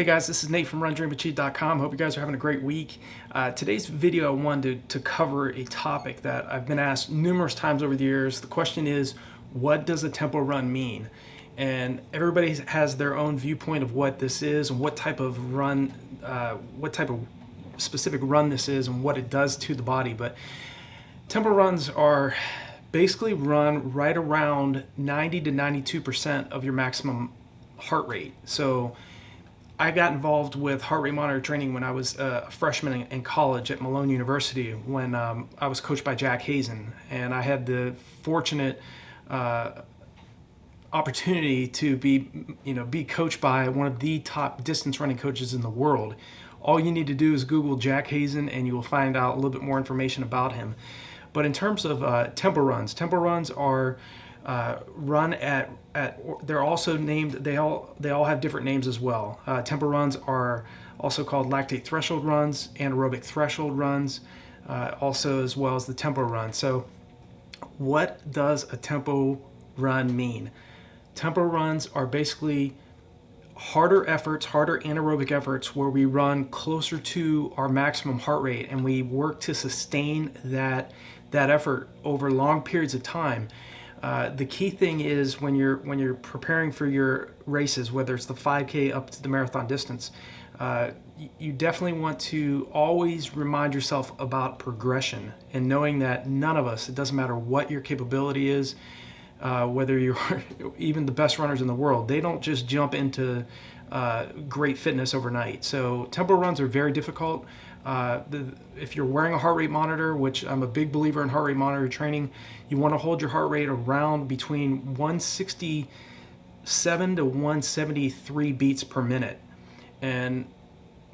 Hey guys, this is Nate from RunDreamAchieve.com. Hope you guys are having a great week. Today's video I wanted to cover a topic that I've been asked numerous times over the years. The question is, what does a tempo run mean? And everybody has their own viewpoint of what this is and what type of run, what type of specific run this is and what it does to the body. But tempo runs are basically run right around 90 to 92% of your maximum heart rate. So I got involved with heart rate monitor training when I was a freshman in college at Malone University when I was coached by Jack Hazen, and I had the fortunate opportunity to be coached by one of the top distance running coaches in the world. All you need to do is Google Jack Hazen and you will find out a little bit more information about him. But in terms of tempo runs are run at they're also named, they all have different names as well. Tempo runs are also called lactate threshold runs, anaerobic threshold runs, also as well as the tempo run. So what does a tempo run mean? Tempo runs are basically harder anaerobic efforts where we run closer to our maximum heart rate and we work to sustain that effort over long periods of time. The key thing is when you're preparing for your races, whether it's the 5K up to the marathon distance, you definitely want to always remind yourself about progression and knowing that none of us, it doesn't matter what your capability is, whether you're even the best runners in the world, they don't just jump into great fitness overnight. So tempo runs are very difficult. If you're wearing a heart rate monitor, which I'm a big believer in heart rate monitor training, you want to hold your heart rate around between 167 to 173 beats per minute. And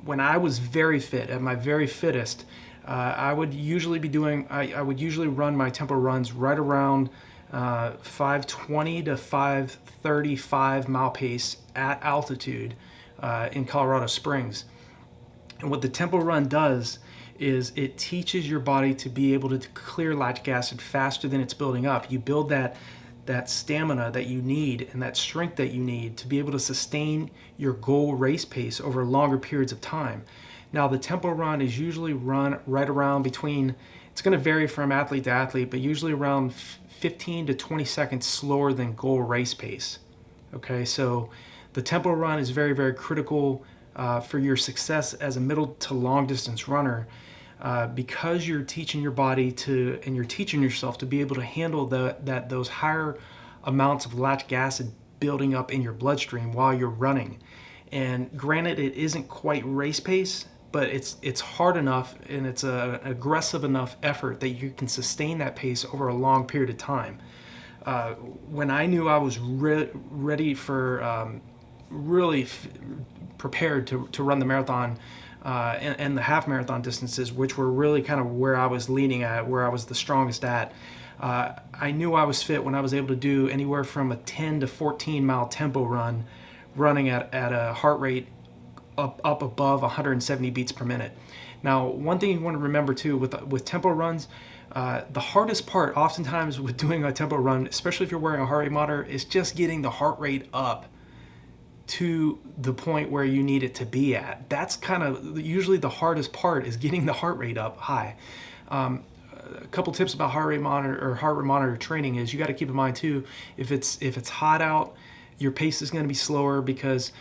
when I was very fit, at my very fittest, I would usually run my tempo runs right around 520 to 535 mile pace at altitude in Colorado Springs. And what the tempo run does is it teaches your body to be able to clear lactic acid faster than it's building up. You build that stamina that you need and that strength that you need to be able to sustain your goal race pace over longer periods of time. Now, the tempo run is usually run right around between, it's going to vary from athlete to athlete, but usually around 15 to 20 seconds slower than goal race pace. Okay, so the tempo run is very, very critical for your success as a middle to long distance runner, because you're teaching your body and you're teaching yourself to be able to handle those higher amounts of lactic acid building up in your bloodstream while you're running. And granted, it isn't quite race pace, but it's hard enough and it's an aggressive enough effort that you can sustain that pace over a long period of time. When I knew I was ready for really prepared to run the marathon and the half marathon distances, which were really kind of where I was leaning at, where I was the strongest at. I knew I was fit when I was able to do anywhere from a 10 to 14 mile tempo run, running at a heart rate up above 170 beats per minute. Now, one thing you want to remember too with tempo runs, the hardest part oftentimes with doing a tempo run, especially if you're wearing a heart rate monitor, is just getting the heart rate up to the point where you need it to be at. That's kind of usually the hardest part, is getting the heart rate up high. A couple tips about heart rate monitor training is you got to keep in mind too, if it's hot out, your pace is going to be slower because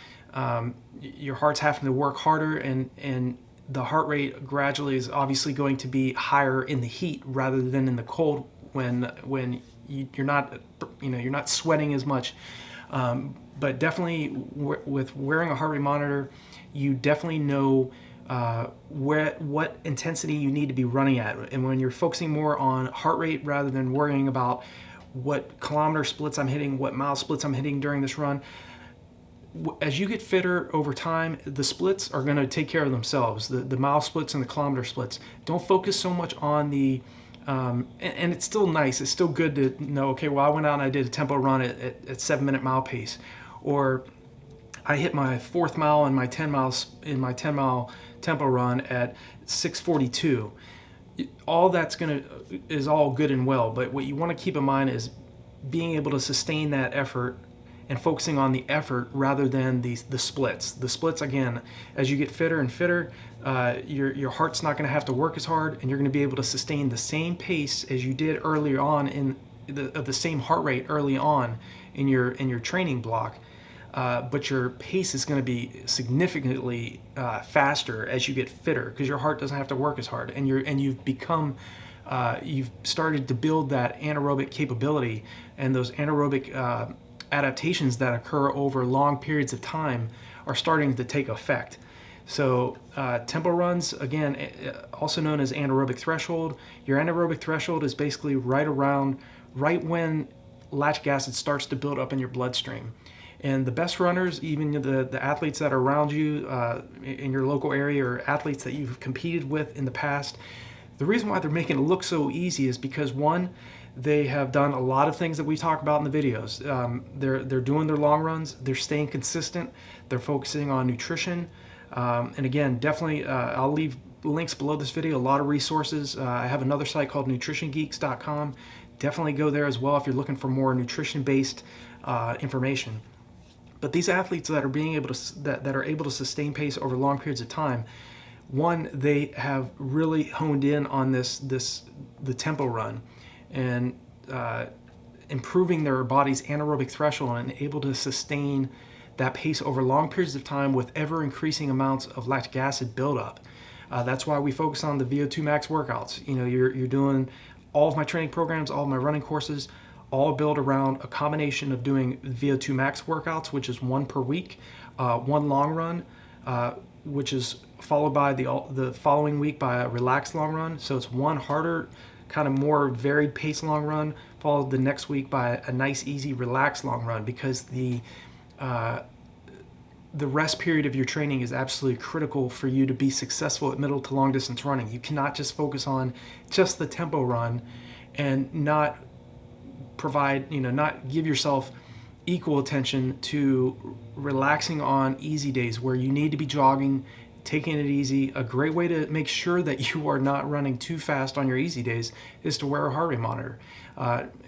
your heart's having to work harder, and the heart rate gradually is obviously going to be higher in the heat rather than in the cold when you're not sweating as much. But definitely with wearing a heart rate monitor, you definitely know what intensity you need to be running at. And when you're focusing more on heart rate rather than worrying about what kilometer splits I'm hitting, what mile splits I'm hitting during this run, as you get fitter over time, the splits are going to take care of themselves. The mile splits and the kilometer splits. Don't focus so much on the and it's still nice. It's still good to know, okay, well, I went out and I did a tempo run at 7-minute mile pace, or I hit my 4th mile in my 10 mile tempo run at 6:42. All that's is all good and well, but what you want to keep in mind is being able to sustain that effort and focusing on the effort rather than the splits. The splits, again, as you get fitter and fitter, your heart's not going to have to work as hard, and you're going to be able to sustain the same pace as you did earlier on in the same heart rate early on in your training block. But your pace is going to be significantly faster as you get fitter, because your heart doesn't have to work as hard, and you've started to build that anaerobic capability, and those anaerobic adaptations that occur over long periods of time are starting to take effect. So tempo runs, again, also known as anaerobic threshold. Your anaerobic threshold is basically right when lactic acid starts to build up in your bloodstream. And the best runners, even the athletes that are around you in your local area, or athletes that you've competed with in the past, the reason why they're making it look so easy is because, one, they have done a lot of things that we talk about in the videos. They're doing their long runs, they're staying consistent, they're focusing on nutrition. And again, definitely, I'll leave links below this video, a lot of resources. I have another site called nutritiongeeks.com. Definitely go there as well if you're looking for more nutrition-based information. But these athletes that are able to sustain pace over long periods of time, one, they have really honed in on the tempo run, and improving their body's anaerobic threshold and able to sustain that pace over long periods of time with ever increasing amounts of lactic acid buildup. That's why we focus on the VO2 max workouts. You're doing all of my training programs, all of my running courses, all built around a combination of doing VO2 max workouts, which is one per week, one long run, which is followed by the following week by a relaxed long run. So it's one harder, kind of more varied pace long run, followed the next week by a nice, easy, relaxed long run, because the rest period of your training is absolutely critical for you to be successful at middle to long distance running. You cannot just focus on just the tempo run and not give yourself equal attention to relaxing on easy days where you need to be jogging, taking it easy. A great way to make sure that you are not running too fast on your easy days is to wear a heart rate monitor.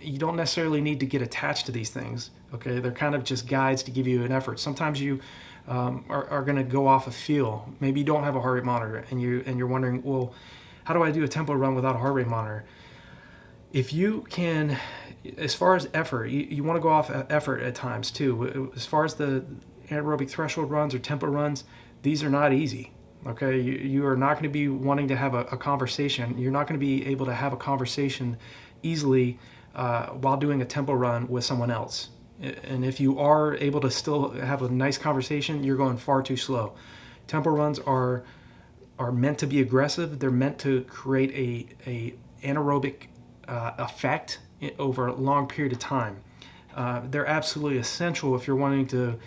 You don't necessarily need to get attached to these things, okay? They're kind of just guides to give you an effort. Sometimes you are going to go off a feel. Maybe you don't have a heart rate monitor, and you're wondering, well, how do I do a tempo run without a heart rate monitor? If you can, as far as effort, you want to go off effort at times too. As far as the anaerobic threshold runs or tempo runs, these are not easy. Okay, you are not going to be wanting to have a conversation. You're not going to be able to have a conversation easily while doing a tempo run with someone else. And if you are able to still have a nice conversation, you're going far too slow. Tempo runs are meant to be aggressive. They're meant to create a anaerobic effect over a long period of time. They're absolutely essential if you're wanting to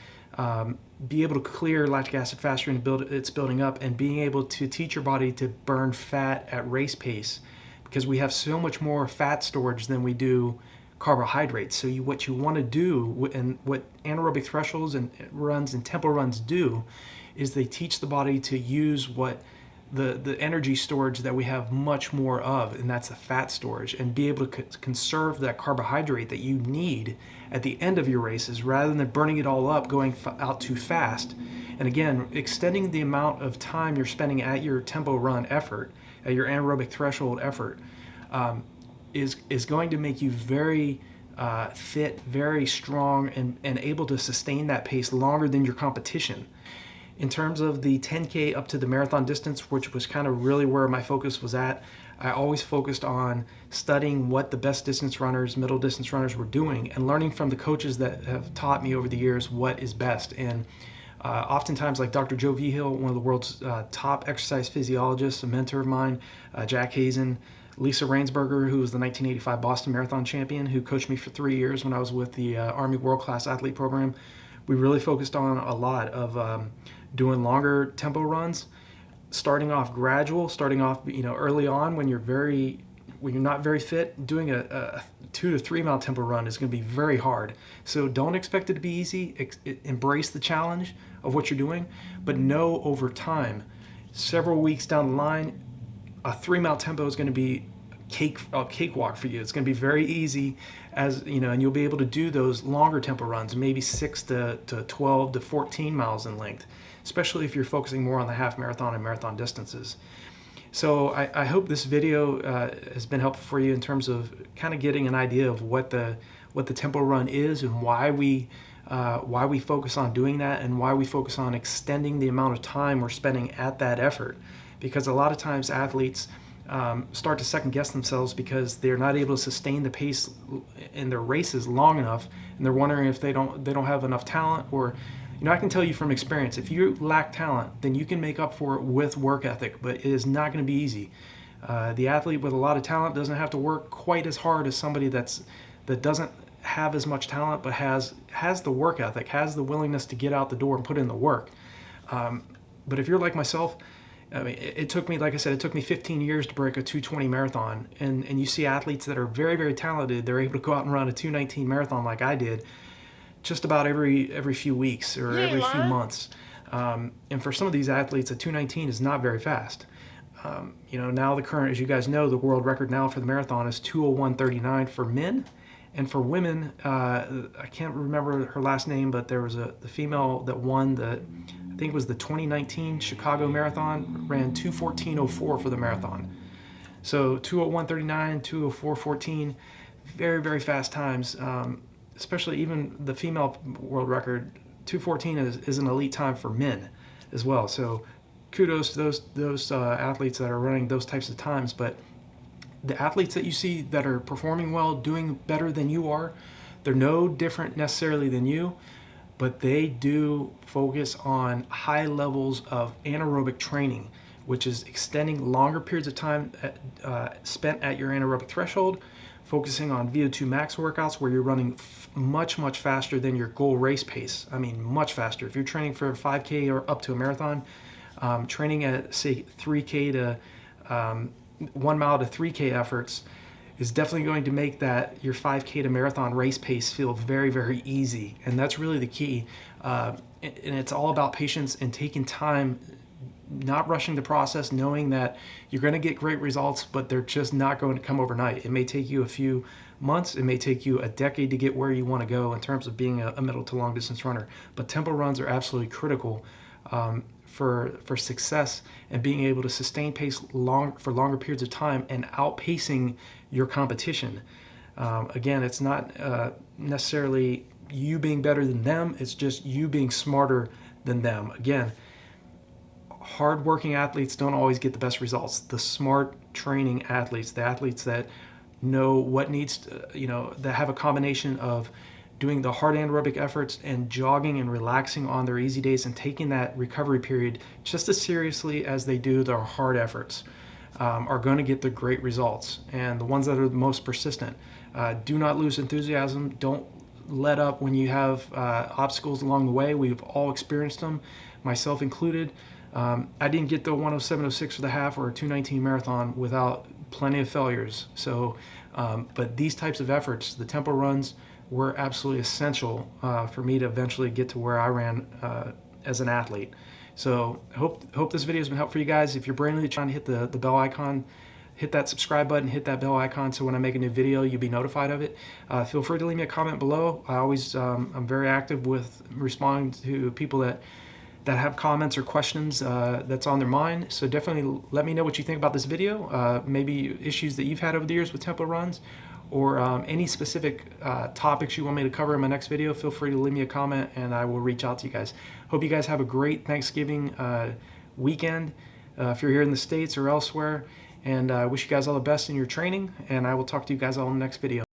be able to clear lactic acid faster and it's building up, and being able to teach your body to burn fat at race pace, because we have so much more fat storage than we do carbohydrates. So what you want to do, and what anaerobic thresholds and runs and tempo runs do, is they teach the body to use what the energy storage that we have much more of, and that's the fat storage, and be able to conserve that carbohydrate that you need at the end of your races, rather than burning it all up, going out too fast. And again, extending the amount of time you're spending at your tempo run effort, at your anaerobic threshold effort, is going to make you very fit, very strong, and able to sustain that pace longer than your competition. In terms of the 10K up to the marathon distance, which was kind of really where my focus was at, I always focused on studying what the best distance runners, middle distance runners were doing, and learning from the coaches that have taught me over the years what is best. And oftentimes, like Dr. Joe Vigil, one of the world's top exercise physiologists, a mentor of mine, Jack Hazen, Lisa Rainsberger, who was the 1985 Boston Marathon champion, who coached me for 3 years when I was with the Army World Class Athlete Program. We really focused on a lot of doing longer tempo runs, starting off gradual, early on when you're not very fit. Doing a 2 to 3 mile tempo run is going to be very hard. So don't expect it to be easy. Embrace the challenge of what you're doing, but know over time, several weeks down the line, a 3 mile tempo is going to be cakewalk for you. It's going to be very easy, as you know, and you'll be able to do those longer tempo runs, maybe 6 to 12 to 14 miles in length, especially if you're focusing more on the half marathon and marathon distances. So I hope this video has been helpful for you in terms of kind of getting an idea of what the tempo run is, and why we focus on doing that, and why we focus on extending the amount of time we're spending at that effort. Because a lot of times athletes start to second guess themselves because they're not able to sustain the pace in their races long enough, and they're wondering if they don't have enough talent. Or, you know, I can tell you from experience, if you lack talent, then you can make up for it with work ethic, but it is not going to be easy. The athlete with a lot of talent doesn't have to work quite as hard as somebody that doesn't have as much talent, but has the work ethic, has the willingness to get out the door and put in the work. But if you're like myself, I mean, it took me, like I said, it took me 15 years to break a 2:20 marathon. And you see athletes that are very, very talented, they're able to go out and run a 2:19 marathon like I did, just about every few weeks or every few months. And for some of these athletes, a 2:19 is not very fast. You know, now the current, as you guys know, the world record now for the marathon is 2:01:39 for men. And for women, I can't remember her last name, but there was the female that won I think it was the 2019 Chicago Marathon, ran 2:14:04 for the marathon. So 2:01:39, 2:04:14, very, very fast times. Especially even the female world record, 2:14 is an elite time for men as well. So kudos to those athletes that are running those types of times. But the athletes that you see that are performing well, doing better than you are, they're no different necessarily than you, but they do focus on high levels of anaerobic training, which is extending longer periods of time spent at your anaerobic threshold, focusing on VO2 max workouts where you're running much, much faster than your goal race pace. I mean, much faster. If you're training for a 5K or up to a marathon, training at, say, 3K to 1 mile to 3K efforts is definitely going to make that your 5K to marathon race pace feel very, very easy. And that's really the key. And it's all about patience and taking time, not rushing the process, knowing that you're going to get great results, but they're just not going to come overnight. It may take you a few months, it may take you a decade to get where you want to go in terms of being a middle to long distance runner. But tempo runs are absolutely critical for success and being able to sustain pace for longer periods of time and outpacing your competition. Again, it's not necessarily you being better than them, it's just you being smarter than them. Again, hard-working athletes don't always get the best results. The smart training athletes, the athletes that know what needs to, that have a combination of doing the hard anaerobic efforts and jogging and relaxing on their easy days and taking that recovery period just as seriously as they do their hard efforts, are going to get the great results. And the ones that are the most persistent, do not lose enthusiasm. Don't let up when you have obstacles along the way. We've all experienced them, myself included. I didn't get the 1:07:06 for the half or a 2:19 marathon without plenty of failures. So, but these types of efforts, the tempo runs, were absolutely essential for me to eventually get to where I ran as an athlete. So I hope this video has been helpful for you guys. If you're brand new, trying to hit the bell icon, hit that subscribe button, hit that bell icon, so when I make a new video, you'll be notified of it. Feel free to leave me a comment below. I'm very active with responding to people that have comments or questions that's on their mind. So definitely let me know what you think about this video, maybe issues that you've had over the years with tempo runs, or any specific topics you want me to cover in my next video. Feel free to leave me a comment and I will reach out to you guys. Hope you guys have a great Thanksgiving weekend if you're here in the States or elsewhere, and I wish you guys all the best in your training, and I will talk to you guys all in the next video.